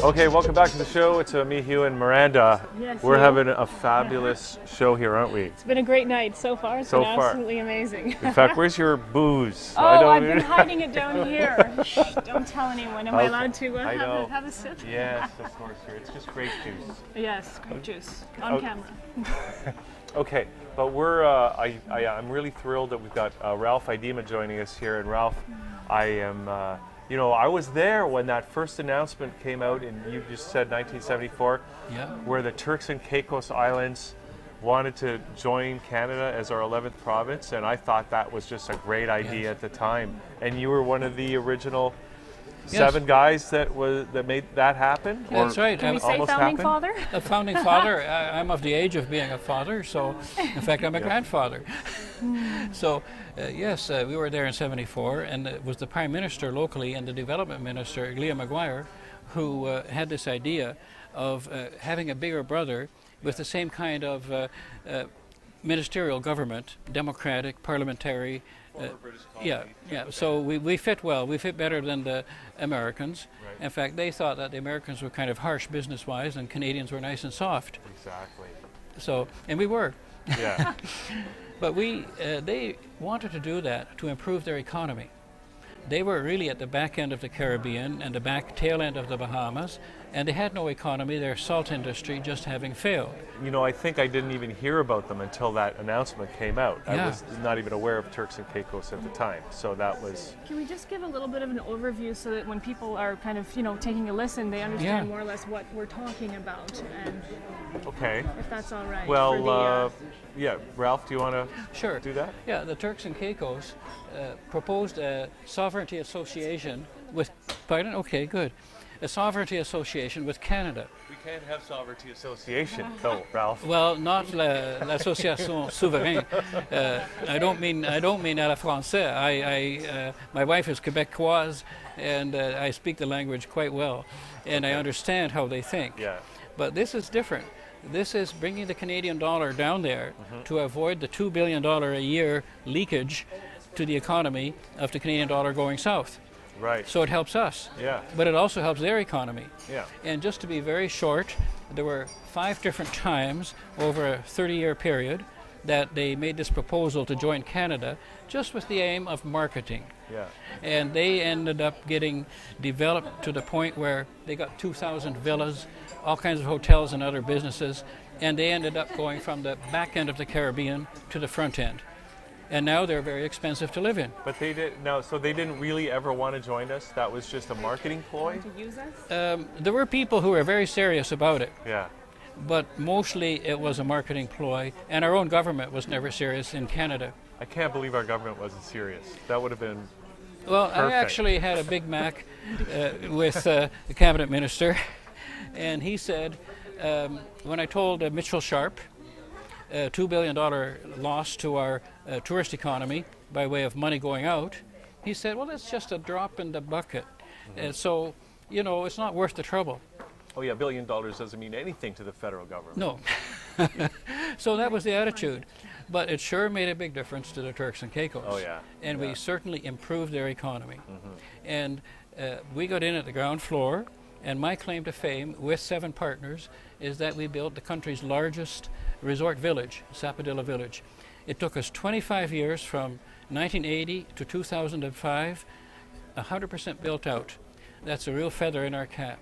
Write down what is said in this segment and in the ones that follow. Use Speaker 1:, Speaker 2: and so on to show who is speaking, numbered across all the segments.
Speaker 1: Okay, welcome back to the show. It's me, Hugh, and Miranda.
Speaker 2: Yes,
Speaker 1: We're
Speaker 2: Hugh.
Speaker 1: having a fabulous show here, aren't we?
Speaker 2: It's been a great night so far. It's been absolutely amazing.
Speaker 1: In fact, where's your booze?
Speaker 2: Oh, I've been hiding it down here. Shh, don't tell anyone. Am I allowed to have a sip?
Speaker 1: Yes, of course. It's just grape juice.
Speaker 2: Yes, grape juice on camera.
Speaker 1: Okay, but I'm really thrilled that we've got Ralph Idema joining us here. And Ralph, I am, I was there when that first announcement came out, and you just said 1974, where the Turks and Caicos Islands wanted to join Canada as our 11th province, and I thought that was just a great idea at the time. And you were one of the original 7 guys that made that happen?
Speaker 3: Yeah, that's right.
Speaker 2: Can we say founding father?
Speaker 3: A founding father. I'm of the age of being a father, so in fact I'm a grandfather. So yes, we were there in '74, and it was the Prime Minister locally and the Development Minister, Leah Maguire, who had this idea of having a bigger brother with the same kind of ministerial government, democratic, parliamentary. Yeah. So we fit well. We fit better than the Americans. Right. In fact, they thought that the Americans were kind of harsh business-wise, and Canadians were nice and soft.
Speaker 1: Exactly.
Speaker 3: So, and we were.
Speaker 1: Yeah.
Speaker 3: But they wanted to do that to improve their economy. They were really at the back end of the Caribbean and the back tail end of the Bahamas, and they had no economy, their salt industry just having failed.
Speaker 1: You know, I think I didn't even hear about them until that announcement came out.
Speaker 3: Yeah.
Speaker 1: I was not even aware of Turks and Caicos at the time, so that was...
Speaker 2: Can we just give a little bit of an overview so that when people are kind of, taking a listen, they understand more or less what we're talking about, and
Speaker 1: okay,
Speaker 2: if that's all right.
Speaker 1: Well, yeah, Ralph, do you want to do that?
Speaker 3: Yeah, the Turks and Caicos proposed a sovereignty association with, pardon? Okay, good. A sovereignty association with Canada.
Speaker 1: We can't have sovereignty association, though, Ralph.
Speaker 3: Well, not l'association souveraine. I don't mean à la française. My wife is Quebecoise, and I speak the language quite well, and I understand how they think.
Speaker 1: Yeah.
Speaker 3: But this is different. This is bringing the Canadian dollar down there to avoid the $2 billion a year leakage to the economy of the Canadian dollar going south.
Speaker 1: Right.
Speaker 3: So it helps us.
Speaker 1: Yeah.
Speaker 3: But it also helps their economy.
Speaker 1: Yeah.
Speaker 3: And just to be very short, there were 5 different times over a 30-year period that they made this proposal to join Canada just with the aim of marketing.
Speaker 1: Yeah.
Speaker 3: And they ended up getting developed to the point where they got 2,000 villas, all kinds of hotels and other businesses, and they ended up going from the back end of the Caribbean to the front end. And now they're very expensive to live in.
Speaker 1: But they didn't really ever want to join us? That was just a marketing ploy?
Speaker 2: To use us?
Speaker 3: There were people who were very serious about it.
Speaker 1: Yeah.
Speaker 3: But mostly it was a marketing ploy, and our own government was never serious in Canada.
Speaker 1: I can't believe our government wasn't serious. That would have been
Speaker 3: Well,
Speaker 1: perfect.
Speaker 3: I actually had a Big Mac with the cabinet minister, and he said, when I told Mitchell Sharp, $2 billion loss to our tourist economy by way of money going out, he said, well, it's just a drop in the bucket. So, it's not worth the trouble.
Speaker 1: Oh yeah, $1 billion doesn't mean anything to the federal government.
Speaker 3: No. So that was the attitude. But it sure made a big difference to the Turks and Caicos.
Speaker 1: Oh yeah.
Speaker 3: And we certainly improved their economy. And we got in at the ground floor, and my claim to fame with 7 partners is that we built the country's largest resort village, Sapodilla Village. It took us 25 years from 1980 to 2005, 100% built out. That's a real feather in our cap.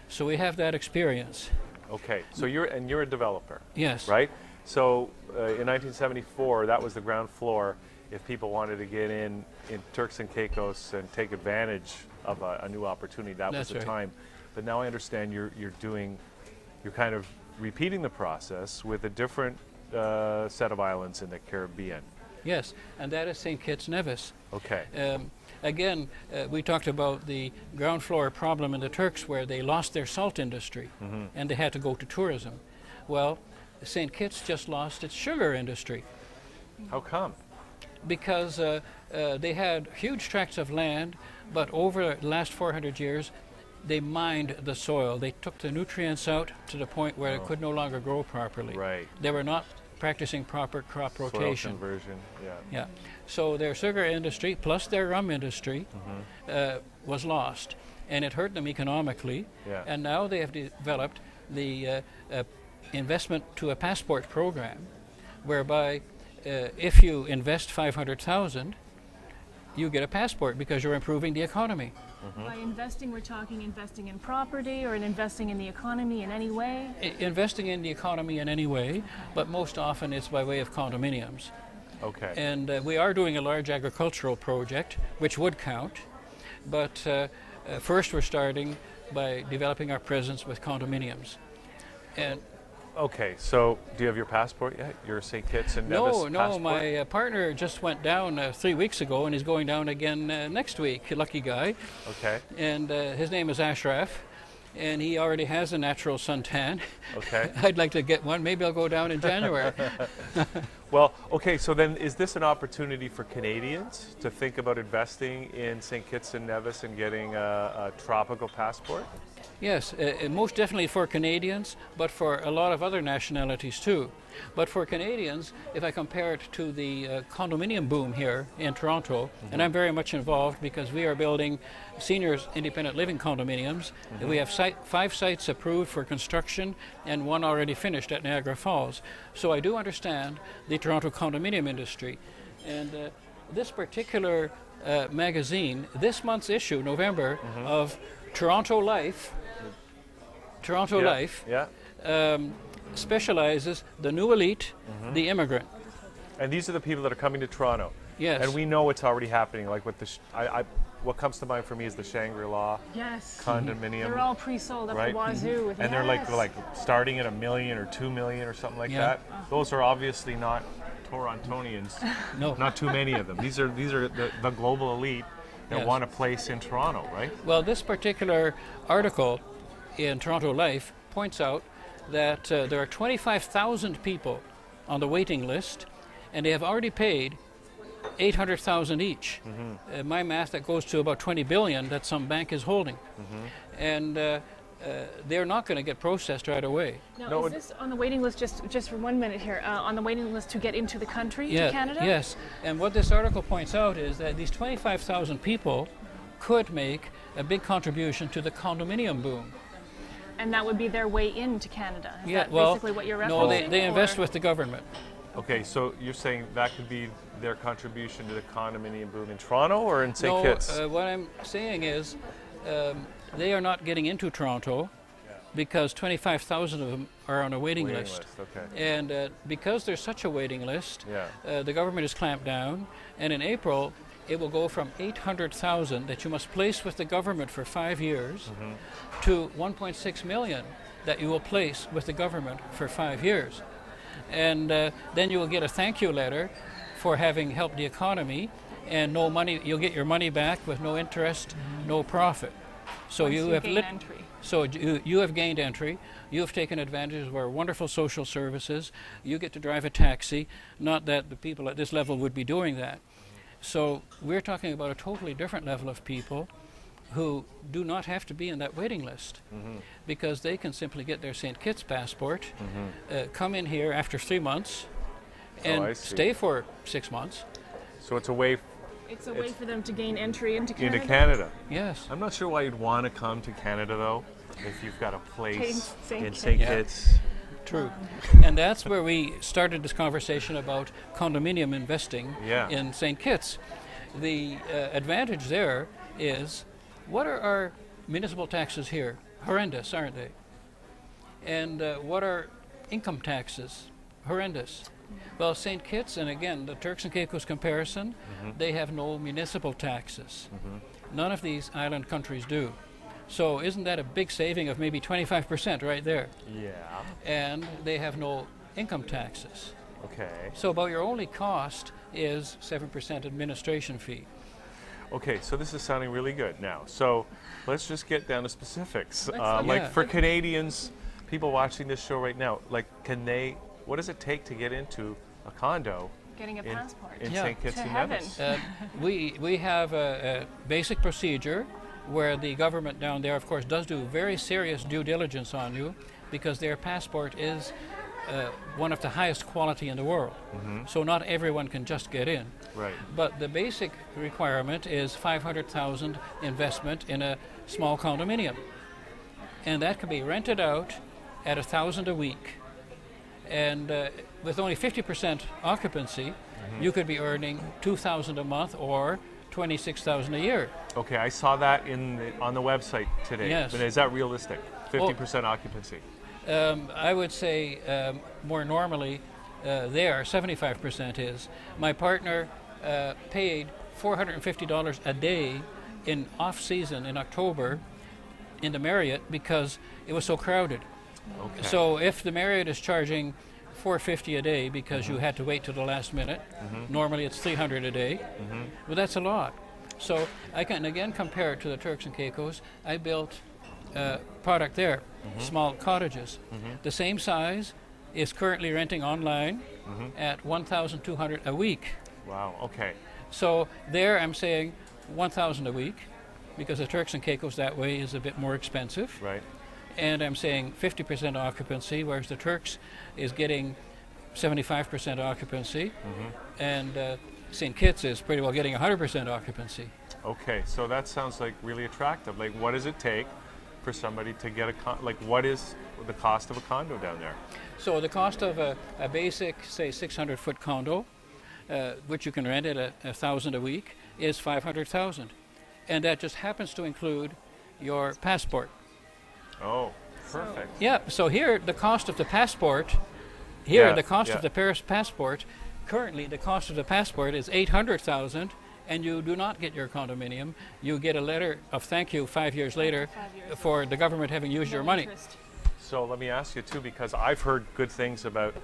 Speaker 3: So we have that experience.
Speaker 1: Okay, so you're a developer.
Speaker 3: Yes.
Speaker 1: Right? So in 1974, that was the ground floor. If people wanted to get in Turks and Caicos and take advantage of a new opportunity, that was the time. But now I understand you're kind of repeating the process with a different set of islands in the Caribbean.
Speaker 3: Yes, and that is St. Kitts and Nevis.
Speaker 1: Okay.
Speaker 3: Again, we talked about the ground floor problem in the Turks where they lost their salt industry and they had to go to tourism. Well, St. Kitts just lost its sugar industry.
Speaker 1: How come?
Speaker 3: Because they had huge tracts of land, but over the last 400 years, they mined the soil. They took the nutrients out to the point where it could no longer grow properly.
Speaker 1: Right.
Speaker 3: They were not practicing proper crop rotation.
Speaker 1: Soil conversion,
Speaker 3: Yeah. So their sugar industry plus their rum industry was lost. and it hurt them economically.
Speaker 1: Yeah.
Speaker 3: And now they have developed the investment to a passport program, whereby if you invest 500,000, you get a passport because you're improving the economy.
Speaker 2: By investing, we're talking investing in property or in investing in the economy in any way?
Speaker 3: Investing in the economy in any way, but most often it's by way of condominiums.
Speaker 1: Okay.
Speaker 3: And we are doing a large agricultural project, which would count, but first we're starting by developing our presence with condominiums. And
Speaker 1: okay, so do you have your passport yet? Your St. Kitts and Nevis passport?
Speaker 3: No, my partner just went down 3 weeks ago, and he's going down again next week. Lucky guy.
Speaker 1: Okay.
Speaker 3: And his name is Ashraf, and he already has a natural suntan.
Speaker 1: Okay.
Speaker 3: I'd like to get one. Maybe I'll go down in January.
Speaker 1: Well, okay, so then is this an opportunity for Canadians to think about investing in St. Kitts and Nevis and getting a tropical passport?
Speaker 3: Yes, most definitely for Canadians, but for a lot of other nationalities too. But for Canadians, if I compare it to the condominium boom here in Toronto, and I'm very much involved because we are building seniors independent living condominiums. We have 5 sites approved for construction and 1 already finished at Niagara Falls. So I do understand the Toronto condominium industry. And this particular magazine, this month's issue, November, of Toronto Life, specializes the new elite, the immigrant.
Speaker 1: And these are the people that are coming to Toronto.
Speaker 3: Yes.
Speaker 1: And we know it's already happening. Like with the, what comes to mind for me is the Shangri-La condominium.
Speaker 2: They're all pre-sold up the wazoo. With
Speaker 1: and they're like starting at $1 million or $2 million or something like that. Those are obviously not Torontonians.
Speaker 3: No.
Speaker 1: Not too many of them. These are the global elite that want a place in Toronto, right?
Speaker 3: Well, this particular article in Toronto Life points out that there are 25,000 people on the waiting list, and they have already paid $800,000 each. My math, that goes to about $20 billion that some bank is holding. And they're not going to get processed right away.
Speaker 2: Now, is this on the waiting list, just for 1 minute here, on the waiting list to get into the country, to Canada?
Speaker 3: Yes, and what this article points out is that these 25,000 people could make a big contribution to the condominium boom.
Speaker 2: And that would be their way into Canada? Is that
Speaker 3: well,
Speaker 2: basically what you're referencing?
Speaker 3: no, they invest with the government.
Speaker 1: Okay, so you're saying that could be their contribution to the condominium boom in Toronto or in St. Kitts?
Speaker 3: No, what I'm saying is they are not getting into Toronto because 25,000 of them are on a waiting list.
Speaker 1: Okay.
Speaker 3: And because there's such a waiting list, the government has clamped down, and in April it will go from 800,000 that you must place with the government for 5 years to 1.6 million that you will place with the government for 5 years. And then you will get a thank you letter for having helped the economy, and no money. You'll get your money back with no interest, no profit. So
Speaker 2: Once
Speaker 3: you have
Speaker 2: entry.
Speaker 3: So you have gained entry. You have taken advantage of our wonderful social services. You get to drive a taxi. Not that the people at this level would be doing that. So we're talking about a totally different level of people who do not have to be in that waiting list because they can simply get their St. Kitts passport, come in here after 3 months, and stay for 6 months.
Speaker 1: So it's a way.
Speaker 2: It's a way for them to gain entry into Canada?
Speaker 1: Into Canada.
Speaker 3: Yes.
Speaker 1: I'm not sure why you'd want to come to Canada, though, if you've got a place in
Speaker 2: St.
Speaker 1: St. Kitts.
Speaker 3: True. And that's where we started this conversation about condominium investing in St. Kitts. The advantage there is, what are our municipal taxes here? Horrendous, aren't they? And what are income taxes? Horrendous. Well, St. Kitts, and again, the Turks and Caicos comparison, they have no municipal taxes. None of these island countries do. So isn't that a big saving of maybe 25% right there?
Speaker 1: Yeah.
Speaker 3: And they have no income taxes.
Speaker 1: Okay.
Speaker 3: So about your only cost is 7% administration fee.
Speaker 1: Okay, so this is sounding really good now. So let's just get down to specifics.
Speaker 2: Let's
Speaker 1: for Canadians, people watching this show right now, like, what does it take to get into a condo?
Speaker 2: Getting a passport.
Speaker 1: In St. Kitts and Nevis?
Speaker 3: We have a basic procedure where the government down there, of course, does do very serious due diligence on you because their passport is one of the highest quality in the world. So not everyone can just get in.
Speaker 1: Right.
Speaker 3: But the basic requirement is 500,000 investment in a small condominium. And that can be rented out at $1,000 a week. And with only 50% occupancy, you could be earning $2,000 a month or $26,000 a year.
Speaker 1: Okay, I saw that on the website today.
Speaker 3: Yes.
Speaker 1: But is that realistic? 50% occupancy?
Speaker 3: I would say more normally there, 75% is. My partner paid $450 a day in off-season in October in the Marriott because it was so crowded.
Speaker 1: Okay.
Speaker 3: So if the Marriott is charging $450 a day because you had to wait till the last minute, normally it's $300 a day, well, that's a lot. So I can again compare it to the Turks and Caicos. I built product there, small cottages. The same size is currently renting online at $1,200 a week.
Speaker 1: Wow, okay.
Speaker 3: So there I'm saying $1,000 a week because the Turks and Caicos that way is a bit more expensive.
Speaker 1: Right.
Speaker 3: And I'm saying 50% occupancy, whereas the Turks is getting 75% occupancy, and St. Kitts is pretty well getting 100% occupancy.
Speaker 1: Okay, so that sounds like really attractive. Like, what does it take for somebody to get what is the cost of a condo down there?
Speaker 3: So the cost of a basic, say, 600-foot condo, which you can rent at $1,000 a week, is $500,000, and that just happens to include your passport.
Speaker 1: Oh, perfect.
Speaker 3: Yeah. So here, the cost of the passport. Of the Paris passport. Currently, the cost of the passport is $800,000, and you do not get your condominium. You get a letter of thank you 5 years later for the government having used your money.
Speaker 1: So let me ask you too, because I've heard good things about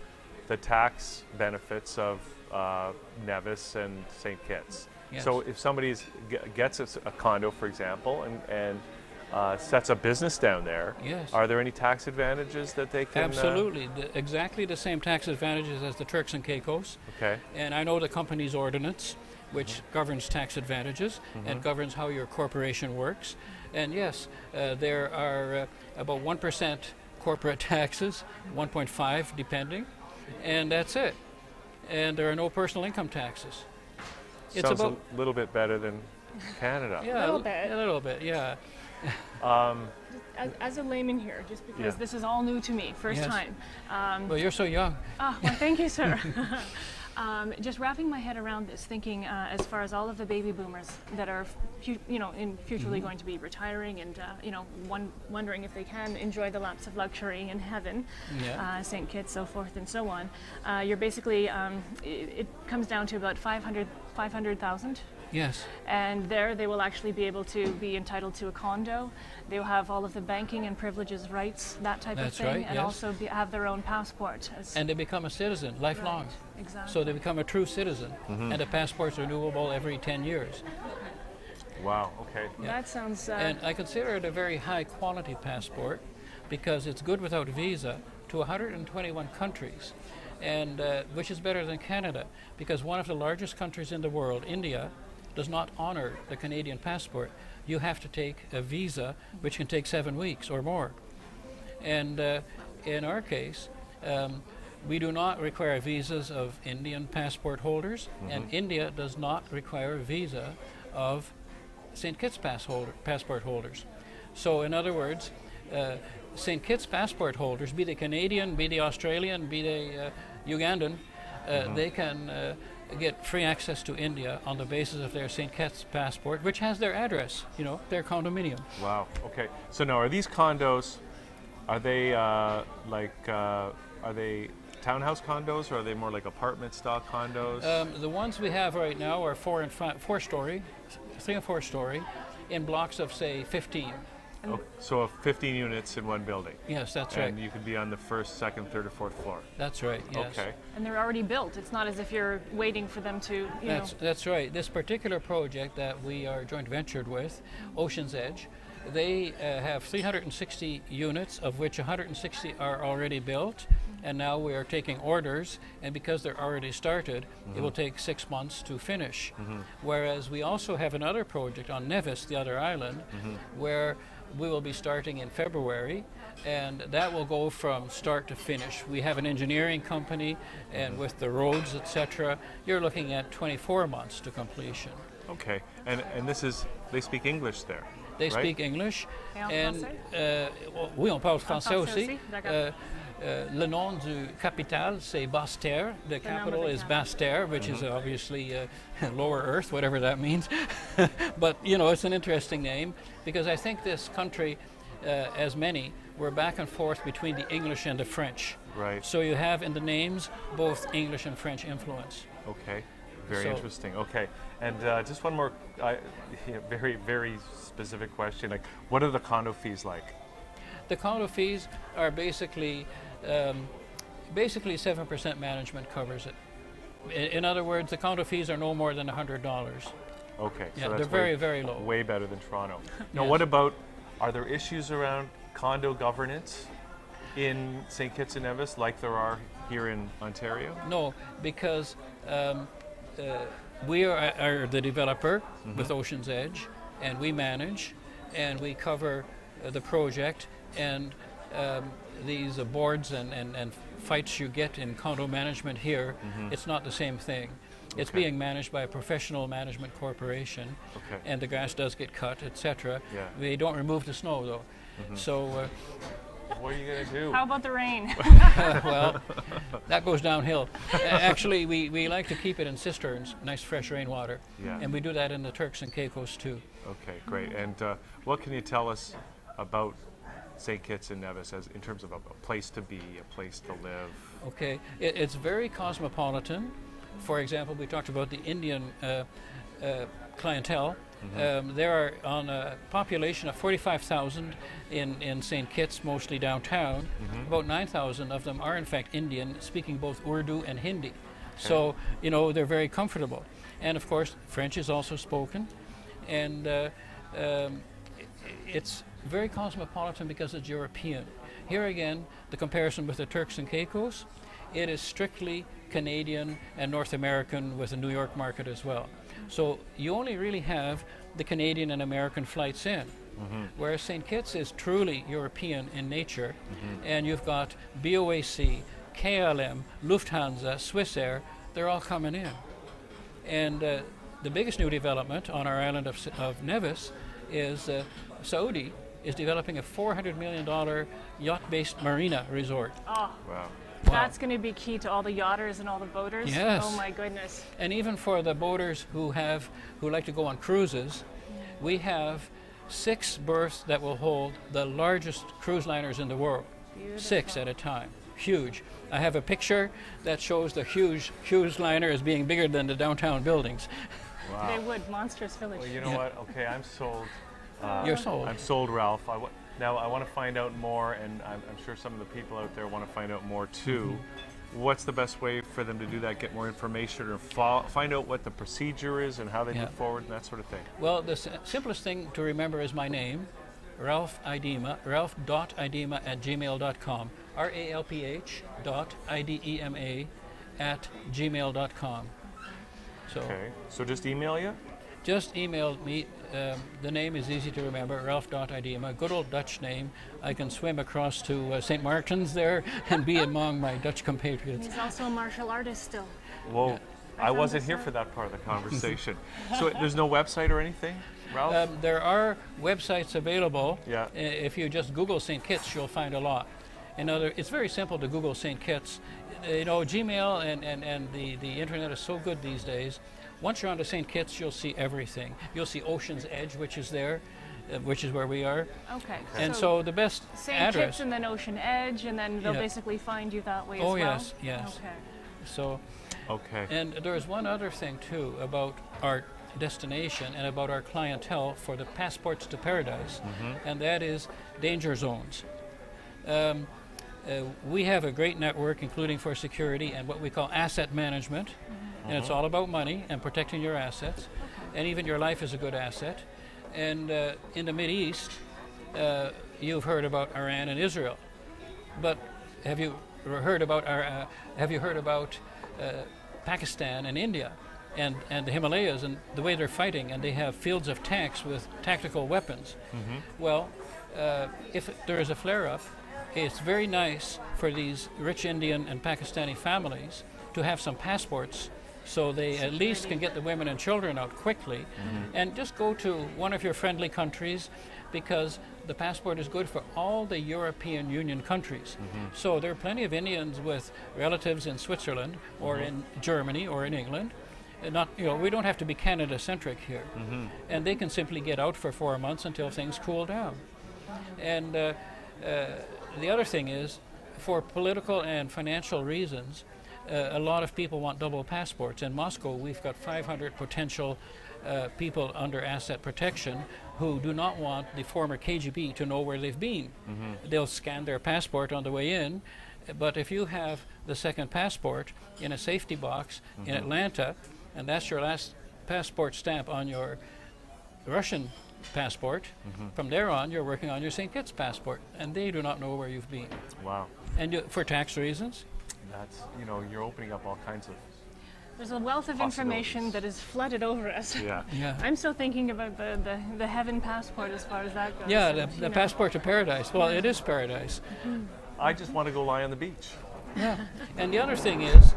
Speaker 1: the tax benefits of Nevis and St. Kitts.
Speaker 3: Yes.
Speaker 1: So if somebody gets a condo, for example, and sets up business down there,
Speaker 3: yes,
Speaker 1: are there any tax advantages that they can?
Speaker 3: Absolutely, exactly the same tax advantages as the Turks and Caicos.
Speaker 1: Okay.
Speaker 3: And I know the company's ordinance, which governs tax advantages and governs how your corporation works. And yes, there are about 1% corporate taxes, 1.5 depending, and that's it. And there are no personal income taxes.
Speaker 1: Sounds a little bit better than Canada.
Speaker 2: A
Speaker 3: Yeah,
Speaker 2: little bit,
Speaker 3: yeah.
Speaker 2: As a layman here, just because this is all new to me, first time.
Speaker 3: Well, you're so young.
Speaker 2: Oh, well, thank you, sir. Just wrapping my head around this, thinking as far as all of the baby boomers that are, futurely going to be retiring and, wondering if they can enjoy the laps of luxury in heaven, St. Kitts, so forth and so on. You're basically, it comes down to about 500,000.
Speaker 3: Yes.
Speaker 2: And there they will actually be able to be entitled to a condo. They will have all of the banking and privileges rights, that type of thing, and also have their own passport.
Speaker 3: And they become a citizen, lifelong.
Speaker 2: Right, exactly.
Speaker 3: So they become a true citizen, and the passport's renewable every 10 years.
Speaker 1: Wow, okay.
Speaker 2: Yeah. That sounds...
Speaker 3: And I consider it a very high quality passport because it's good without visa to 121 countries, and which is better than Canada, because one of the largest countries in the world, India, does not honor the Canadian passport. You have to take a visa, which can take 7 weeks or more. And in our case, we do not require visas of Indian passport holders, and India does not require a visa of St. Kitts passport holders. So in other words, St. Kitts passport holders, be they Canadian, be they Australian, be they Ugandan, they can get free access to India on the basis of their St. Kitts passport, which has their address, their condominium.
Speaker 1: Wow, okay. So now, are these condos, are they are they townhouse condos, or are they more like apartment-style condos?
Speaker 3: The ones we have right now are 3 and 4 story, in blocks of, say, 15.
Speaker 1: Oh, so 15 units in one building.
Speaker 3: Yes, that's right.
Speaker 1: And you could be on the first, second, third, or fourth floor.
Speaker 3: That's right, yes.
Speaker 1: Okay.
Speaker 2: And they're already built. It's not as if you're waiting for them to,
Speaker 3: That's right. This particular project that we are joint ventured with, Ocean's Edge, they have 360 units, of which 160 are already built, and now we are taking orders, and because they're already started, it will take 6 months to finish. Whereas we also have another project on Nevis, the other island, where we will be starting in February, and that will go from start to finish. We have an engineering company, and with the roads, etc., you're looking at 24 months to completion.
Speaker 1: Okay, and this is, they speak English there,
Speaker 3: They
Speaker 1: right?
Speaker 3: speak English,
Speaker 2: Et en
Speaker 3: and
Speaker 2: français?
Speaker 3: oui, on parle français
Speaker 2: français
Speaker 3: aussi.
Speaker 2: aussi, d'accord.
Speaker 3: Le nom du capital, c'est Basse-Terre. The capital
Speaker 2: of the
Speaker 3: is
Speaker 2: capital.
Speaker 3: Basse-Terre, which is obviously lower earth, whatever that means. But, you know, it's an interesting name because I think this country, as many, we're back and forth between the English and the French.
Speaker 1: Right.
Speaker 3: So you have in the names both English and French influence.
Speaker 1: Okay, very
Speaker 3: So-
Speaker 1: interesting. Okay, and just one more very, very specific question. Like, what are the condo fees like?
Speaker 3: The condo fees are basically 7% management covers it. In other words, the condo fees are no more than $100.
Speaker 1: Okay,
Speaker 3: Yeah,
Speaker 1: so
Speaker 3: they're
Speaker 1: that's
Speaker 3: very, very low.
Speaker 1: way better than Toronto. Now,
Speaker 3: Yes.
Speaker 1: what about, are there issues around condo governance in St. Kitts and Nevis like there are here in Ontario?
Speaker 3: No, because we are the developer with Ocean's Edge, and we manage, and we cover the project, and these boards and fights you get in condo management here, it's not the same thing. It's
Speaker 1: Okay.
Speaker 3: being managed by a professional management corporation,
Speaker 1: Okay.
Speaker 3: and the grass does get cut, etc.
Speaker 1: Yeah.
Speaker 3: They don't remove the snow, though. So,
Speaker 1: What are you going to do?
Speaker 2: How about the rain?
Speaker 3: well, that goes downhill. Actually, we like to keep it in cisterns, nice fresh rainwater.
Speaker 1: Yeah.
Speaker 3: And we do that in the Turks and Caicos too.
Speaker 1: Okay, great. And what can you tell us about St. Kitts and Nevis as in terms of a place to be, a place to live?
Speaker 3: Okay, it's very cosmopolitan. For example, we talked about the Indian clientele. There are on a population of 45,000 in St. Kitts, mostly downtown. About 9,000 of them are in fact Indian, speaking both Urdu and Hindi. So, you know, they're very comfortable. And of course, French is also spoken. And it's very cosmopolitan because it's European. Here again, the comparison with the Turks and Caicos, it is strictly Canadian and North American with the New York market as well. So you only really have the Canadian and American flights in, whereas St. Kitts is truly European in nature, and you've got BOAC, KLM, Lufthansa, Swissair, they're all coming in. And the biggest new development on our island of Nevis is Saudi is developing a $400 million yacht-based marina resort.
Speaker 2: Oh,
Speaker 1: Wow.
Speaker 2: that's going to be key to all the yachters and all the boaters.
Speaker 3: Yes.
Speaker 2: Oh my goodness.
Speaker 3: And even for the boaters who like to go on cruises, we have 6 berths that will hold the largest cruise liners in the world.
Speaker 2: Beautiful.
Speaker 3: 6 at a time. Huge. I have a picture that shows the huge cruise liner as being bigger than the downtown buildings.
Speaker 1: Wow.
Speaker 2: They would. Monstrous Village.
Speaker 1: Well, you know what? Okay, I'm sold.
Speaker 3: You're sold.
Speaker 1: I'm sold, Ralph. Now I want to find out more, and I'm sure some of the people out there want to find out more too. What's the best way for them to do that? Get more information, or find out what the procedure is and how they move forward, and that sort of thing.
Speaker 3: Well, the simplest thing to remember is my name, Ralph Idema, ralph.idema@gmail.com, ralph.idema@gmail.com. So
Speaker 1: Okay, so just email you?
Speaker 3: just email me. The name is easy to remember, Ralph.Idema, good old Dutch name. I can swim across to St. Martin's there and be among my Dutch compatriots.
Speaker 2: He's also a martial artist still.
Speaker 1: Whoa, I
Speaker 2: found
Speaker 1: wasn't
Speaker 2: this
Speaker 1: here
Speaker 2: out.
Speaker 1: for that part of the conversation. So there's no website or anything, Ralph?
Speaker 3: There are websites available.
Speaker 1: Yeah.
Speaker 3: If you just Google St. Kitts, you'll find a lot. It's very simple to Google St. Kitts. You know, Gmail and the internet is so good these days. Once you're onto St. Kitts, you'll see everything. You'll see Ocean's Edge, which is there, which is where we are.
Speaker 2: Okay.
Speaker 3: And so the best
Speaker 2: St.
Speaker 3: address.
Speaker 2: Kitts and then Ocean Edge, and then they'll
Speaker 3: Yeah.
Speaker 2: basically find you that way as
Speaker 3: Oh,
Speaker 2: well?
Speaker 3: yes, yes.
Speaker 2: Okay.
Speaker 3: So,
Speaker 1: Okay.
Speaker 3: and there's one other thing too about our destination and about our clientele for the passports to paradise, and that is danger zones. We have a great network, including for security and what we call asset management, and it's all about money and protecting your assets, and even your life is a good asset. And in the Mideast, you've heard about Iran and Israel, but have you heard about Pakistan and India and the Himalayas and the way they're fighting, and they have fields of tanks with tactical weapons? Well, if there is a flare-up, it's very nice for these rich Indian and Pakistani families to have some passports, so they at least can get the women and children out quickly, and just go to one of your friendly countries, because the passport is good for all the European Union countries. So there are plenty of Indians with relatives in Switzerland or in Germany or in England. Not, you know, we don't have to be Canada-centric here, and they can simply get out for 4 months until things cool down. And the other thing is, for political and financial reasons, a lot of people want double passports. In Moscow, we've got 500 potential people under asset protection who do not want the former KGB to know where they've been. They'll scan their passport on the way in, but if you have the second passport in a safety box in Atlanta, and that's your last passport stamp on your Russian passport, from there on you're working on your St. Kitts passport, and they do not know where you've been.
Speaker 1: Wow.
Speaker 3: And for tax reasons.
Speaker 1: That's, you know, you're opening up all kinds of
Speaker 2: There's a wealth of information that is flooded over us.
Speaker 1: Yeah.
Speaker 2: I'm still thinking about the heaven passport as far as that goes.
Speaker 3: Yeah,
Speaker 2: And,
Speaker 3: the passport to paradise. Well, it is paradise.
Speaker 1: I just want to go lie on the beach.
Speaker 3: Yeah. And the other thing is,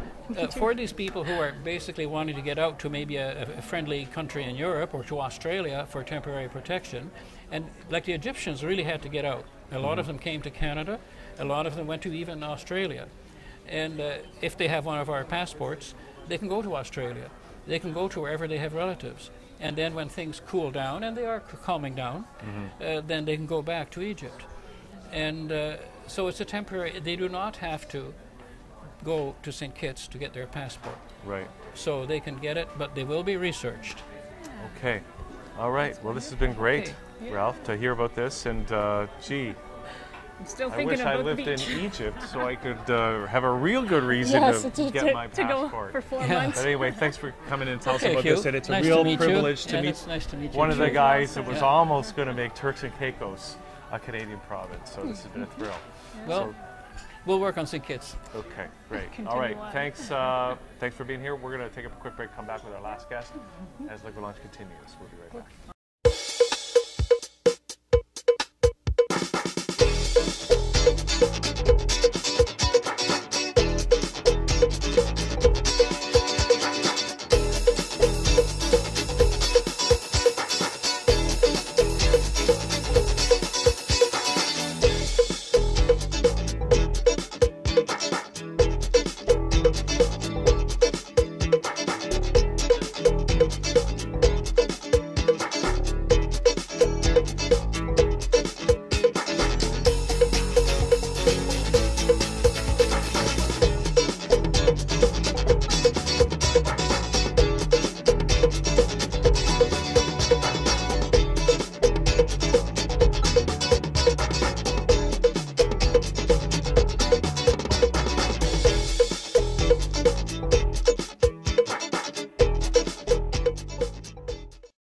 Speaker 3: for these people who are basically wanting to get out to maybe a friendly country in Europe or to Australia for temporary protection, and like the Egyptians really had to get out. A lot of them came to Canada. A lot of them went to even Australia. And if they have one of our passports, they can go to Australia. They can go to wherever they have relatives. And then when things cool down, and they are calming down, then they can go back to Egypt. And so it's a temporary, they do not have to go to St. Kitts to get their passport.
Speaker 1: Right.
Speaker 3: So they can get it, but they will be researched.
Speaker 1: Okay. All right. Well, this has been great, Ralph, to hear about this. And gee,
Speaker 2: I'm still
Speaker 1: I
Speaker 2: thinking
Speaker 1: wish I
Speaker 2: about
Speaker 1: lived
Speaker 2: the beach.
Speaker 1: in Egypt so I could have a real good reason to get my
Speaker 2: to go
Speaker 1: passport.
Speaker 2: for 4
Speaker 3: Yeah.
Speaker 2: months.
Speaker 1: But anyway, thanks for coming in and tell us
Speaker 3: Okay,
Speaker 1: about
Speaker 3: Hugh.
Speaker 1: this. And it's
Speaker 3: Nice
Speaker 1: a
Speaker 3: to
Speaker 1: real
Speaker 3: meet you.
Speaker 1: privilege to
Speaker 3: Yeah,
Speaker 1: meet
Speaker 3: it's nice to meet you
Speaker 1: one of the
Speaker 3: too.
Speaker 1: guys that was
Speaker 3: Yeah.
Speaker 1: almost going to make Turks and Caicos a Canadian province. So this has been a thrill.
Speaker 3: Well, we'll work on St. Kitts.
Speaker 1: Okay, great.
Speaker 2: Continue
Speaker 1: All right,
Speaker 2: on.
Speaker 1: thanks for being here. We're going to take a quick break, come back with our last guest as Liquid Launch continues. We'll be right back.